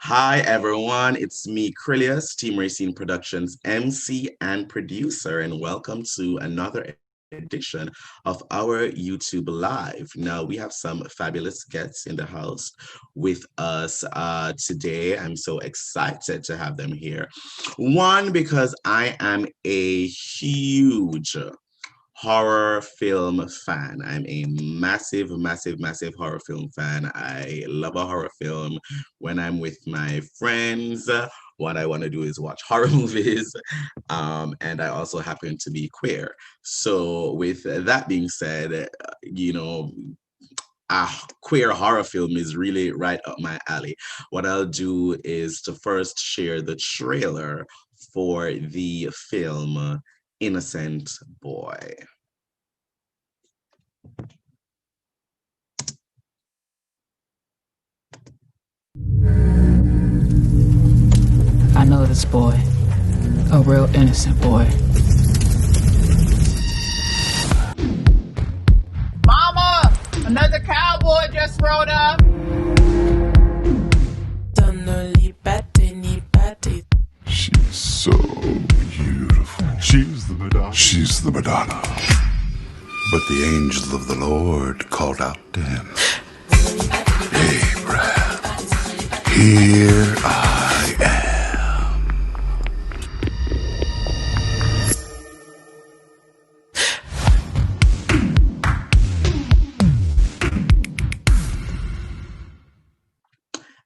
Hi everyone, it's me, Krylios, Team Racing Productions MC and producer, and welcome to another edition of our YouTube Live. Now, we have some fabulous guests in the house with us today. I'm so excited to have them here. One, because I am a huge horror film fan. I'm a massive, massive, massive horror film fan. I love a horror film when I'm with my friends. What I want to do is watch horror movies. And I also happen to be queer. So, with that being said, a queer horror film is really right up my alley. What I'll do is to first share the trailer for the film Innocent Boy. I know this boy, a real innocent boy. Mama, another cowboy just rode up. She's so beautiful. She's the Madonna. She's the Madonna. But the angel of the Lord called out to him, Abraham, here I am.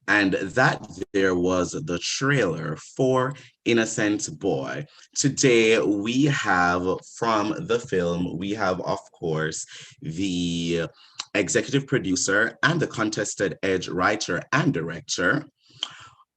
And that there was the trailer for Innocent Boy. Today we have from the film, we have, of course, the executive producer and the contested Edge writer and director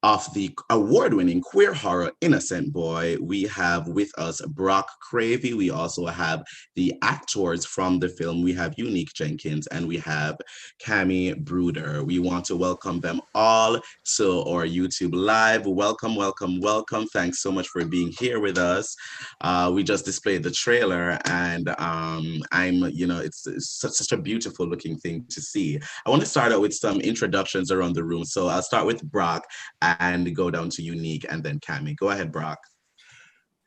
of the award-winning queer horror Innocent Boy. We have with us Brock Cravy. We also have the actors from the film. We have Unique Jenkins and we have Kamy Bruder. We want to welcome them all to our YouTube Live. Welcome, welcome, welcome. Thanks so much for being here with us. We just displayed the trailer and it's such a beautiful looking thing to see. I want to start out with some introductions around the room. So I'll start with Brock and go down to Unique and then Kamy. Go ahead, Brock.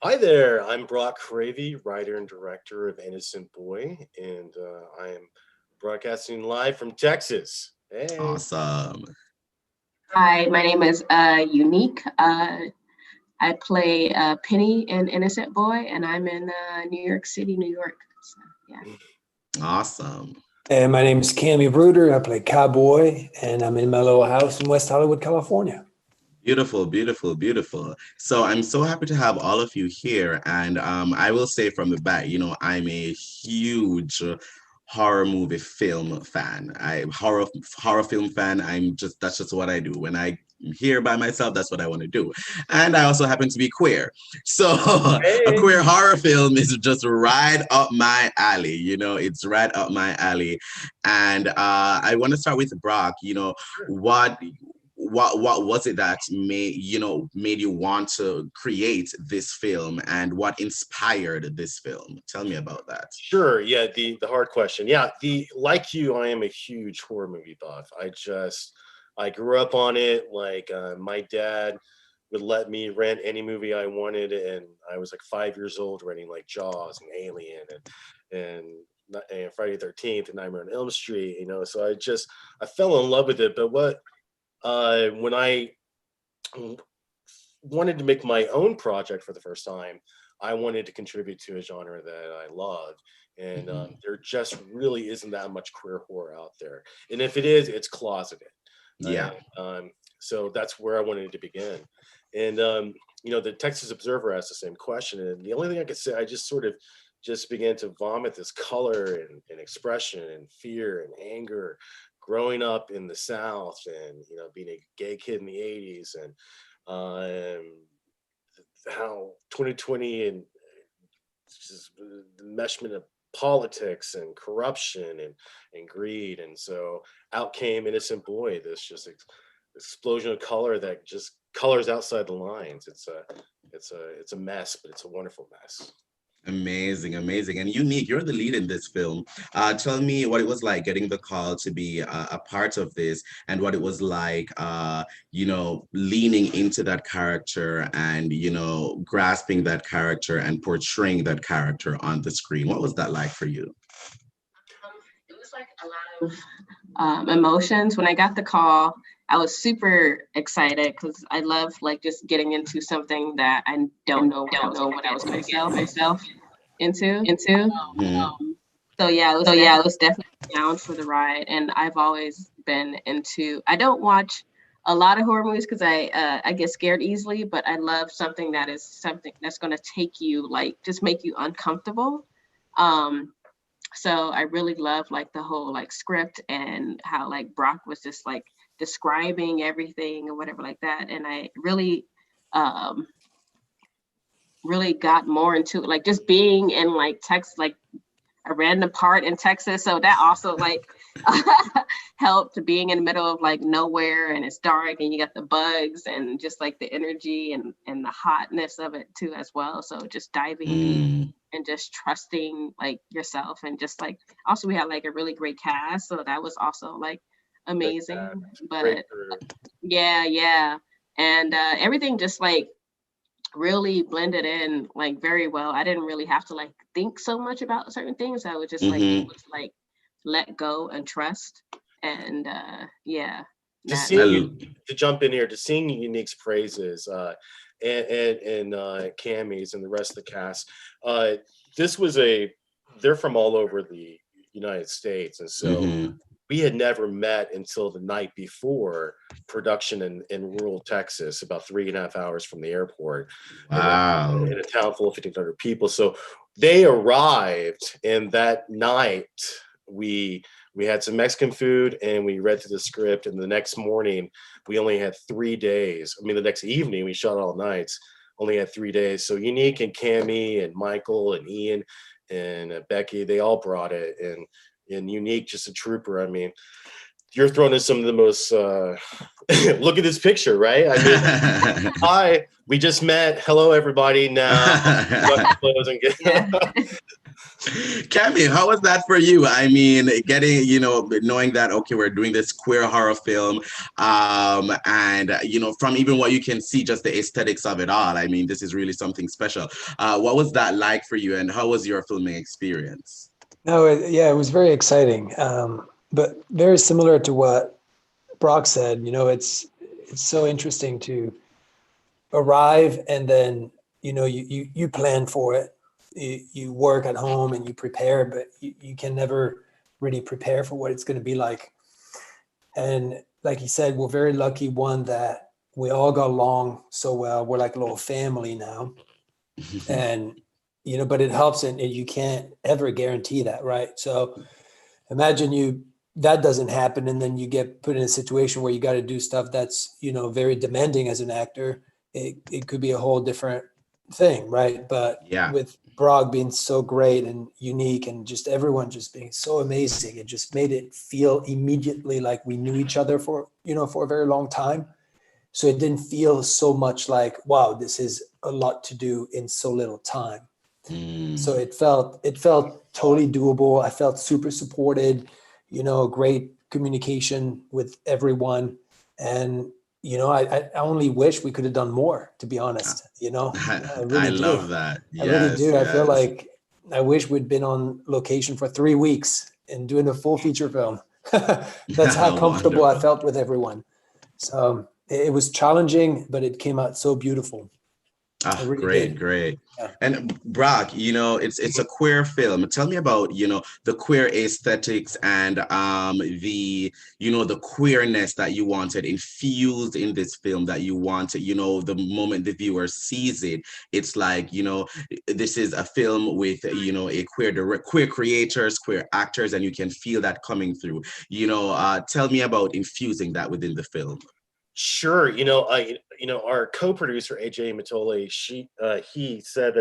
Hi there, I'm Brock Cravy, writer and director of Innocent Boy, and I am broadcasting live from Texas. Hey. Awesome. Hi, my name is Unique. I play Penny in Innocent Boy, and I'm in New York City, New York. So, yeah. Awesome. And my name is Kamy Bruder. I play Cowboy, and I'm in my little house in West Hollywood, California. Beautiful, beautiful, beautiful. So I'm so happy to have all of you here. And I will say from the bat, I'm a huge horror movie film fan. I'm horror film fan. That's just what I do. When I'm here by myself, that's what I want to do. And I also happen to be queer. So a queer horror film is just right up my alley. It's right up my alley. And I want to start with Brock. What was it that made you want to create this film, and what inspired this film? Tell me about that. Sure. Yeah, the hard question. Yeah, like you, I am a huge horror movie buff. I grew up on it. Like my dad would let me rent any movie I wanted, and I was like 5 years old renting like Jaws and Alien and Friday the 13th and Nightmare on Elm Street. So I fell in love with it. But when I wanted to make my own project for the first time, I wanted to contribute to a genre that I love. And there just really isn't that much queer horror out there. And if it is, it's closeted. Yeah. So that's where I wanted to begin. And, the Texas Observer asked the same question. And the only thing I could say, I just sort of just began to vomit this color and expression and fear and anger growing up in the South and, being a gay kid in the 80s and how 2020 and just the meshment of politics and corruption and greed. And so out came Innocent Boy, this just explosion of color that just colors outside the lines. It's a mess, but it's a wonderful mess. Amazing, amazing. And Unique, you're the lead in this film. Tell me what it was like getting the call to be a part of this and what it was like, leaning into that character and, grasping that character and portraying that character on the screen. What was that like for you? It was like a lot of emotions. When I got the call, I was super excited because I love like just getting into something that I don't know what I was going to get myself into. Mhm. So yeah, it was definitely down for the ride. And I've always been into. I don't watch a lot of horror movies because I get scared easily, but I love something that's going to take you like just make you uncomfortable. Um, so I really love like the whole like script and how like Brock was just like describing everything or whatever like that. And I um really got more into it, like just being in like Texas, like a random part in Texas. So that also like helped being in the middle of like nowhere and it's dark and you got the bugs and just like the energy and the hotness of it too as well. So just diving deep Mm. and just trusting like yourself and just like also we had like a really great cast. So that was also like Great amazing. cast, great But crew. yeah. And everything just like really blended in like very well. I didn't really have to like think so much about certain things. I was just like Hmm. able to like let go and trust. And yeah, To that sing you I, to jump in here to sing Unique's praises, and Cammy's and the rest of the cast. Uh, this was a they're from all over the United States, and so mhm. we had never met until the night before production in rural Texas, about 3.5 hours from the airport, and Wow. in a town full of 1,500 people. So they arrived, and that night we we had some Mexican food and we read through the script. And the next morning, we only had 3 days. I mean, the next evening, we shot all nights, only had 3 days. So Unique and Cami and Michael and Ian and Becky, they all brought it. And Unique, just a trooper. I mean, you're thrown in some of the most look at this picture, right? I mean, hi, we just met. Hello, everybody. Now, clothes and get. yeah. Cami, how was that for you? I mean, getting, knowing that, okay, we're doing this queer horror film, and, from even what you can see, just the aesthetics of it all, I mean, this is really something special. What was that like for you, and how was your filming experience? No, yeah, it was very exciting, but very similar to what Brock said. It's so interesting to arrive and then you plan for it. You work at home and you prepare, but you can never really prepare for what it's going to be like. And like he said, we're very lucky, one, that we all got along so well. We're like a little family now. And but it helps, and you can't ever guarantee that, right? So imagine that doesn't happen, and then you get put in a situation where you got to do stuff that's very demanding as an actor. It could be a whole different thing, right? But Yeah. with Brog being so great and Unique and just everyone just being so amazing, it just made it feel immediately like we knew each other for a very long time. So it didn't feel so much like, wow, this is a lot to do in so little time. So Mm. it felt totally doable. I felt super supported, great communication with everyone. And, I only wish we could have done more, to be honest. I I really do. love that. I really Yes, do. I feel yes. like I wish we'd been on location for 3 weeks and doing a full feature film. That's how comfortable I Wonderful. felt with everyone. So it was challenging, but it came out so beautiful. It Ah, really great, did. great. Yeah. And Brock, it's a queer film. Tell me about, the queer aesthetics and the queerness that you wanted infused in this film that you wanted, the moment the viewer sees it, it's like, this is a film with, a queer creators, queer actors, and you can feel that coming through. Tell me about infusing that within the film. Sure. Our co-producer AJ Matole, he said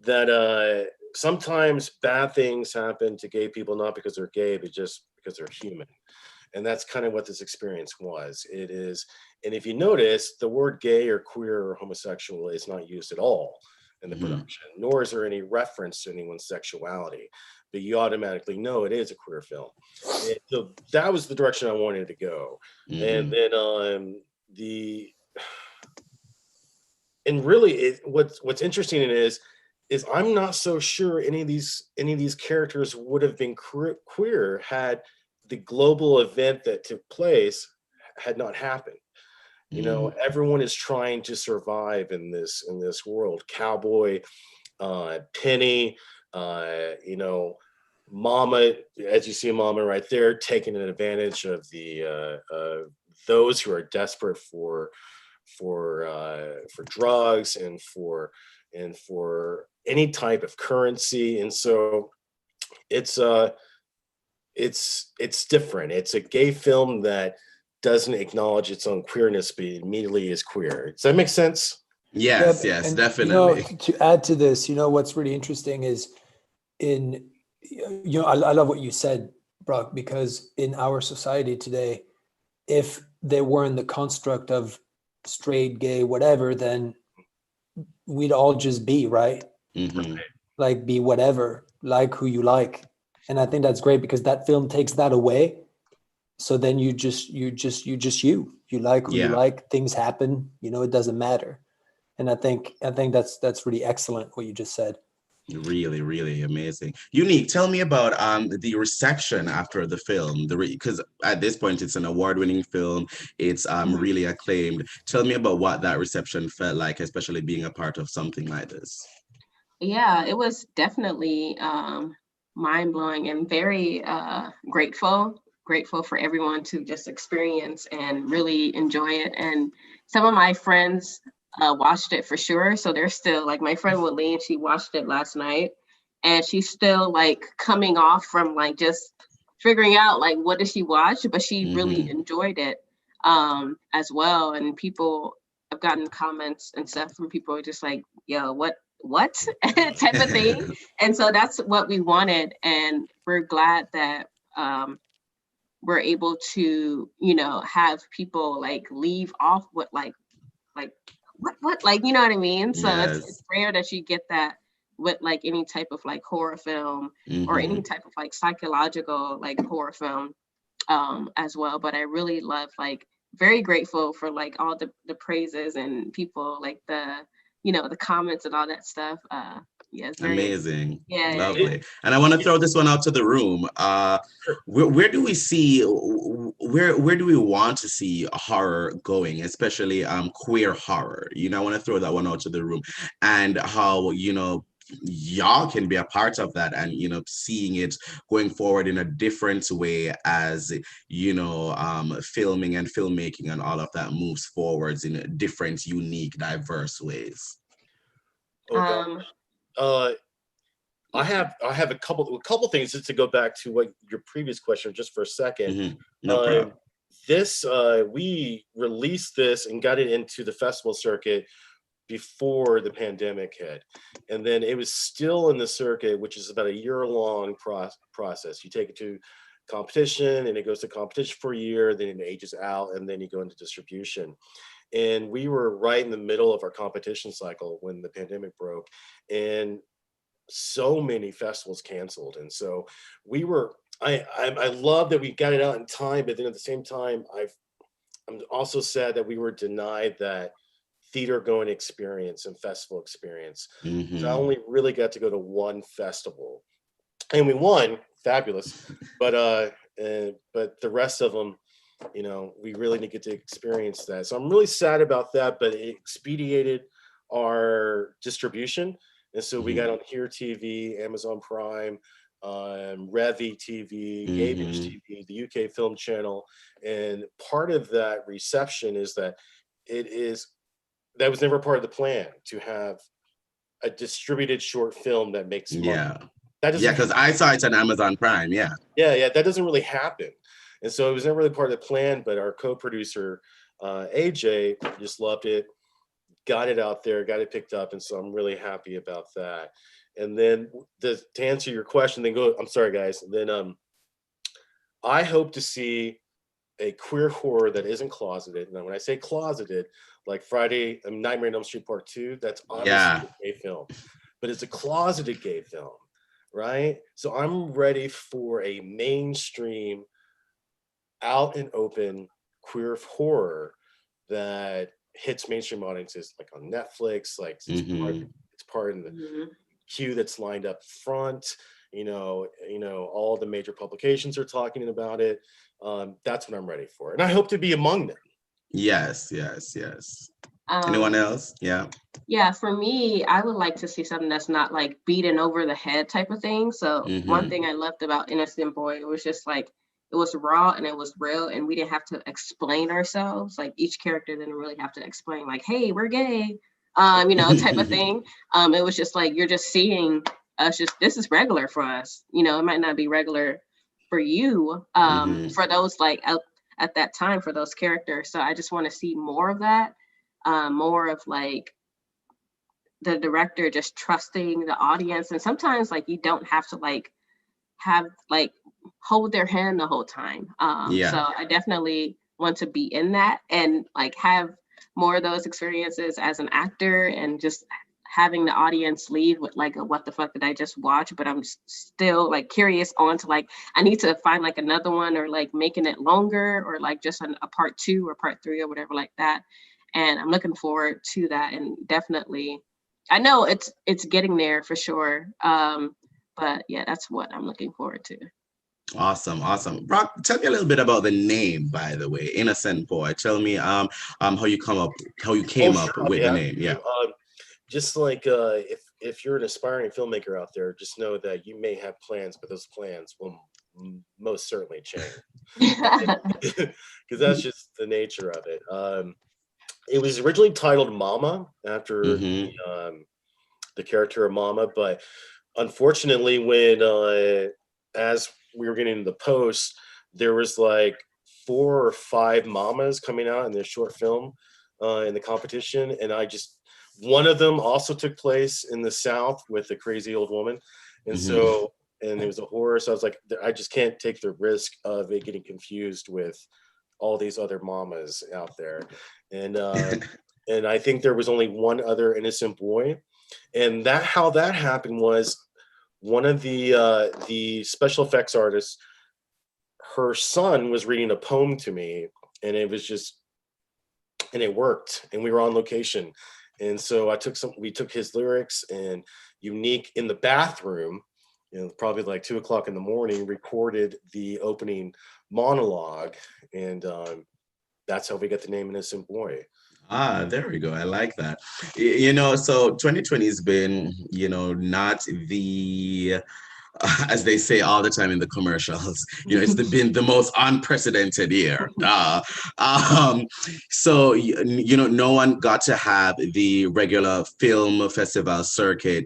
that sometimes bad things happen to gay people not because they're gay, but just because they're human. And that's kind of what this experience was. It is, and if you notice, the word gay or queer or homosexual is not used at all. in the Mm-hmm. production, nor is there any reference to anyone's sexuality, but you automatically know it is a queer film. And so that was the direction I wanted to go. Mm-hmm. And then what's interesting is I'm not so sure any of these characters would have been queer had the global event that took place had not happened. You know, everyone is trying to survive in this world. Cowboy, Penny, you know, Mama, as you see Mama right there, taking an advantage of the those who are desperate for drugs and for any type of currency. And so it's different. It's a gay film that doesn't acknowledge its own queerness, but immediately is queer. Does that make sense? Yes, Yeah, yes, and definitely. to add to this, what's really interesting is I love what you said, Brock, because in our society today, if there weren't the construct of straight, gay, whatever, then we'd all just be, right? Mm-hmm. Like be whatever, like who you like. And I think that's great because that film takes that away. So then you like who you like, things happen, it doesn't matter. And I think that's really excellent what you just said. Really, really amazing. Unique, tell me about the reception after the film. Because at this point it's an award-winning film. It's really acclaimed. Tell me about what that reception felt like, especially being a part of something like this. Yeah, it was definitely mind-blowing and very grateful for everyone to just experience and really enjoy it. And some of my friends watched it for sure. So they're still like, my friend Willeen, she watched it last night and she's still like coming off from like just figuring out like what did she watch, but she really enjoyed it as well. And people, I've gotten comments and stuff from people just like, yo, what type of thing. And so that's what we wanted. And we're glad that we're able to, have people like leave off with like what, like, you know what I mean? So it's rare that you get that with like any type of like horror film or any type of like psychological like horror film as well. But I really love, like, very grateful for like all the praises and people like the comments and all that stuff. Yeah, it's very amazing. Yeah, Lovely. And I want to throw this one out to the room. Where do we see, where do we want to see horror going, especially queer horror? I want to throw that one out to the room, and how y'all can be a part of that, and seeing it going forward in a different way as filming and filmmaking and all of that moves forwards in different, unique, diverse ways. I have a couple things just to go back to what your previous question just for a second. No problem. We released this and got it into the festival circuit before the pandemic hit, and then it was still in the circuit, which is about a year-long process. You take it to competition, and it goes to competition for a year, then it ages out, and then you go into distribution. And we were right in the middle of our competition cycle when the pandemic broke, and so many festivals canceled. And so I love that we got it out in time, but then at the same time, I'm also sad that we were denied that theater going experience and festival experience. So I only really got to go to one festival, and we won, fabulous, but the rest of them, we really didn't get to experience that. So I'm really sad about that, but it expedited our distribution. And so we got on Here TV, Amazon Prime, Revy TV, Gaybridge TV, the UK Film Channel. And part of that reception is that that was never part of the plan, to have a distributed short film that makes money. Yeah, because I saw it on Amazon Prime. Yeah, that doesn't really happen. And so it was never really part of the plan, but our co-producer, AJ, just loved it, got it out there, got it picked up. And so I'm really happy about that. And then to answer your question, I'm sorry, guys. Then I hope to see a queer horror that isn't closeted. And when I say closeted, like Nightmare on Elm Street Part 2, that's obviously Yeah. a gay film, but it's a closeted gay film, right? So I'm ready for a mainstream, out and open queer horror that hits mainstream audiences, like on Netflix, like it's part in the queue that's lined up front. All the major publications are talking about it. That's what I'm ready for, and I hope to be among them. Yes. Anyone else? Yeah. Yeah, for me, I would like to see something that's not like beaten over the head type of thing. So one thing I loved about Innocent Boy, it was just like, it was raw and it was real, and we didn't have to explain ourselves. Like each character didn't really have to explain like, hey, we're gay, type of thing. It was just like, you're just seeing us, just, this is regular for us. It might not be regular for you, for those like at that time, for those characters. So I just want to see more of that, more of like the director just trusting the audience. And sometimes like you don't have to like have like hold their hand the whole time. So I definitely want to be in that and like have more of those experiences as an actor, and just having the audience leave with like a what the fuck did I just watch, but I'm still like curious on to like, I need to find like another one, or like making it longer, or like just a part 2 or part 3 or whatever like that. And I'm looking forward to that. And definitely, I know it's getting there for sure. But yeah, that's what I'm looking forward to. Awesome. Brock, tell me a little bit about the name, by the way, Innocent Boy. Tell me how you came up with the name. Yeah. Just like if you're an aspiring filmmaker out there, just know that you may have plans, but those plans will most certainly change, because that's just the nature of it. It was originally titled Mama, after the character of Mama, but unfortunately, when as we were getting into the post, there was like 4 or 5 mamas coming out in this short film in the competition, and one of them also took place in the South with a crazy old woman, and and it was a horror. So I was like, I just can't take the risk of it getting confused with all these other mamas out there, and and I think there was only one other Innocent Boy, and how that happened was one of the special effects artists, her son was reading a poem to me, and it worked, and we were on location. And so we took his lyrics, and Unique in the bathroom, probably like 2:00 in the morning, recorded the opening monologue. And that's how we got the name Innocent Boy. There we go. I like that. So 2020 has been, not the as they say all the time in the commercials, it's been the most unprecedented year. So, no one got to have the regular film festival circuit,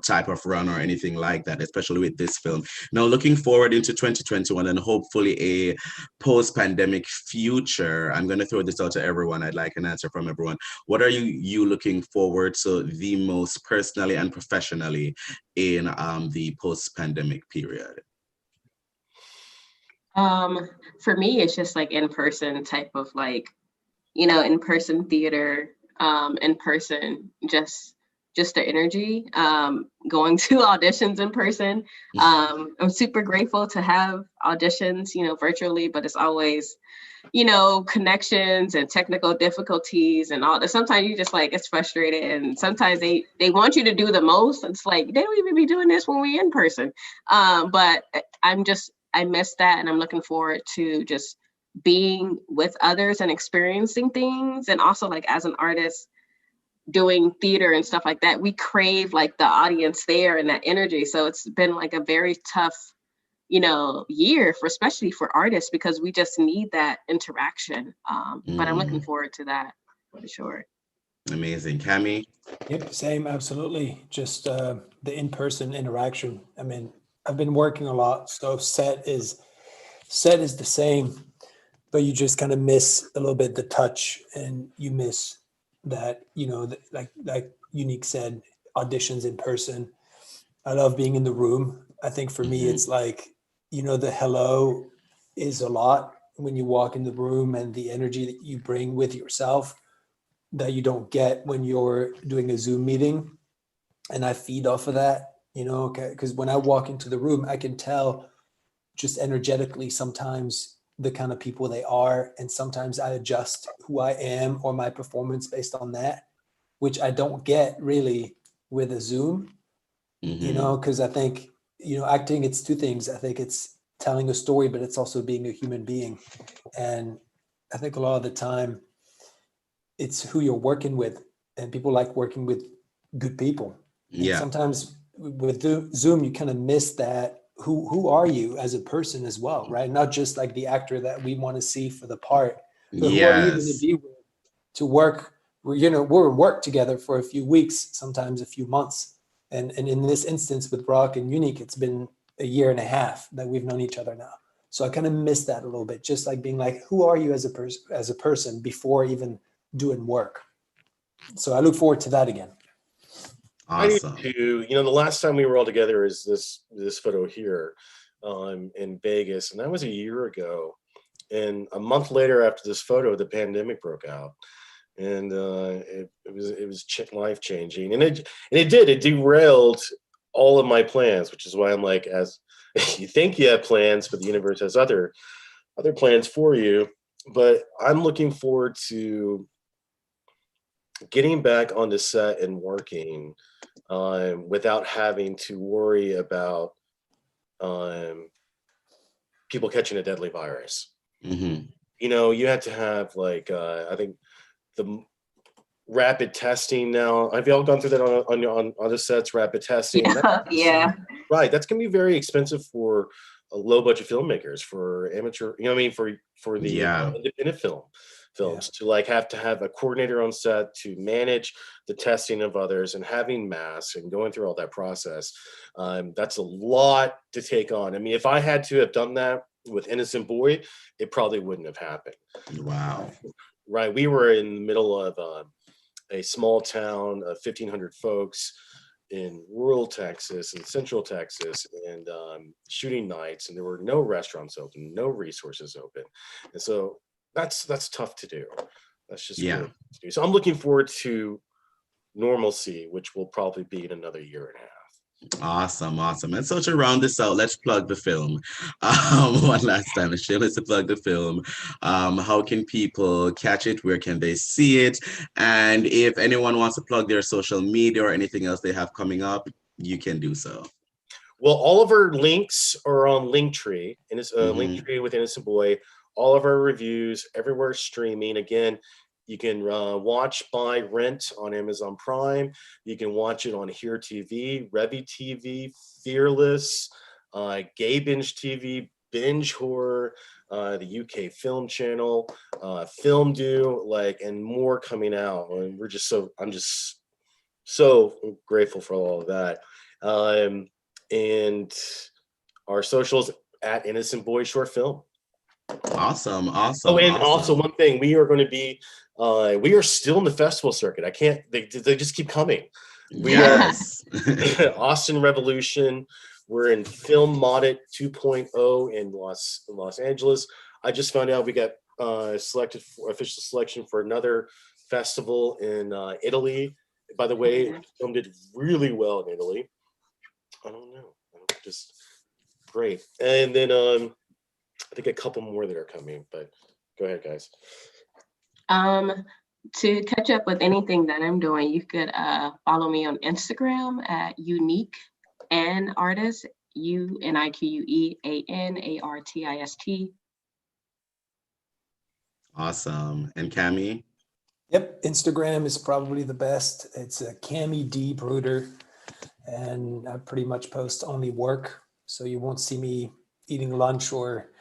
type of run or anything like that, especially with this film. Now, looking forward into 2021 and hopefully a post-pandemic future, I'm going to throw this out to everyone. I'd like an answer from everyone. What are you looking forward to the most personally and professionally in the post-pandemic period? For me, it's just like in-person type of like, in-person theater, in-person, just the energy, going to auditions in person. I'm super grateful to have auditions, virtually, but it's always, connections and technical difficulties and all that. Sometimes you just like, it's frustrating, and sometimes they want you to do the most. It's like, they don't even be doing this when we in person. But I miss that, and I'm looking forward to just being with others and experiencing things. And also, like, as an artist doing theater and stuff like that, we crave like the audience there and that energy. So it's been like a very tough year, especially for artists, because we just need that interaction. But I'm looking forward to that for sure. Amazing. Kamy? Yep, same, absolutely. Just the in-person interaction. I mean, I've been working a lot, so set is the same, but you just kind of miss a little bit the touch, and you miss that, like Unique said, auditions in person. I love being in the room. I think for me, it's like, the hello is a lot when you walk in the room, and the energy that you bring with yourself that you don't get when you're doing a Zoom meeting. And I feed off of that, you know, because when I walk into the room, I can tell just energetically sometimes the kind of people they are. And sometimes I adjust who I am or my performance based on that, which I don't get really with a Zoom, you know, because I think, you know, acting, it's two things. I think it's telling a story, but it's also being a human being. And I think a lot of the time it's who you're working with, and people like working with good people. And sometimes with Zoom, you kind of miss that. Who are you as a person as well, right? Not just like the actor that we want to see for the part, but who are you going to be with to work? You know, we're work together for a few weeks, sometimes a few months. And in this instance with Brock and Unique, it's been a year and a half that we've known each other now. So I kind of miss that a little bit, just like being like, who are you as a person before even doing work? So I look forward to that again. Awesome. I do too. You know, the last time we were all together is this photo here in Vegas, and that was a year ago. And a month later, after this photo, the pandemic broke out, and it was life changing, and it derailed all of my plans, which is why I'm like, as you think you have plans, but the universe has other plans for you. But I'm looking forward to getting back on the set and working without having to worry about people catching a deadly virus. You know, you had to have like I think the rapid testing now. Have you all gone through that on the sets? Rapid testing. Yeah. Right. That's gonna be very expensive for low budget filmmakers, for amateur. You know what I mean? For the independent films to like have to have a coordinator on set to manage the testing of others and having masks and going through all that process. That's a lot to take on. I mean, if I had to have done that with Innocent Boy, it probably wouldn't have happened. Wow. Right. We were in the middle of a small town of 1,500 folks in rural Texas and central Texas, and shooting nights, and there were no restaurants open, no resources open. And so that's tough to do. That's just really tough to do. So I'm looking forward to normalcy, which will probably be in another year and a half. Awesome. And so to round this out, let's plug the film. One last time, let's plug the film. How can people catch it? Where can they see it? And if anyone wants to plug their social media or anything else they have coming up, you can do so. Well, all of our links are on Linktree, and it's Linktree with Innocent Boy. All of our reviews, everywhere streaming. Again, you can watch, buy, rent on Amazon Prime. You can watch it on Here TV, Revy TV, Fearless, Gay Binge TV, Binge Horror, the UK Film Channel, Film Do, and more coming out. And I'm just so grateful for all of that. And our socials at Innocent Boy Short Film. Awesome. Oh, and also one thing, we are going to be, we are still in the festival circuit. They just keep coming. We are Austin Revolution. We're in Film Audit 2.0 in Los Angeles. I just found out we got official selection for another festival in Italy. By the way, the film did really well in Italy. I don't know, just great. And then I think a couple more that are coming, but go ahead, guys. To catch up with anything that I'm doing, you could follow me on Instagram at Unique and Artist, UNIQUEANARTIST. Awesome. And Kamy? Yep, Instagram is probably the best. It's a Kamy D Bruder, and I pretty much post only work, so you won't see me eating lunch or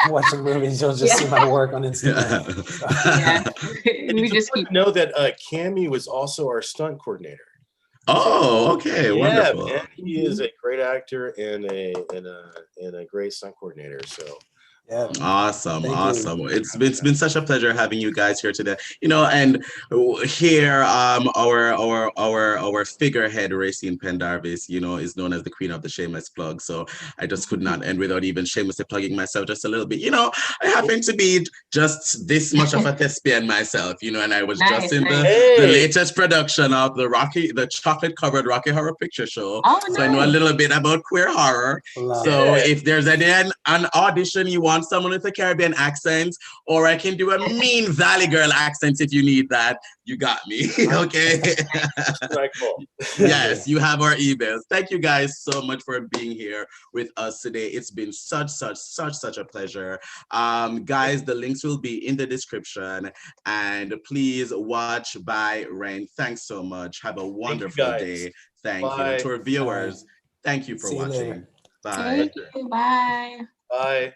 watching movies. You'll just see my work on Instagram. And we just know that Kamy was also our stunt coordinator. Oh, okay, wonderful. And he is a great actor and a great stunt coordinator. So Yeah. Awesome, Thank you. awesome. It's been such a pleasure having you guys here today. And here our figurehead Racine Pendarvis, is known as the queen of the shameless plug. So I just could not end without even shamelessly plugging myself just a little bit. I happen to be just this much of a thespian myself, and I was just in the latest production of the chocolate covered Rocky Horror Picture Show. Oh, so I know a little bit about queer horror. So if there's an audition, you want someone with a Caribbean accent, or I can do a mean Valley Girl accent if you need that, you got me. Okay. Right, cool. Yes, you have our emails. Thank you guys so much for being here with us today. It's been such a pleasure. Guys, the links will be in the description, and please watch by Rain. Thanks so much. Have a wonderful day. Thank you. And to our viewers, thank you for watching. Bye. Thank you. Bye. Bye.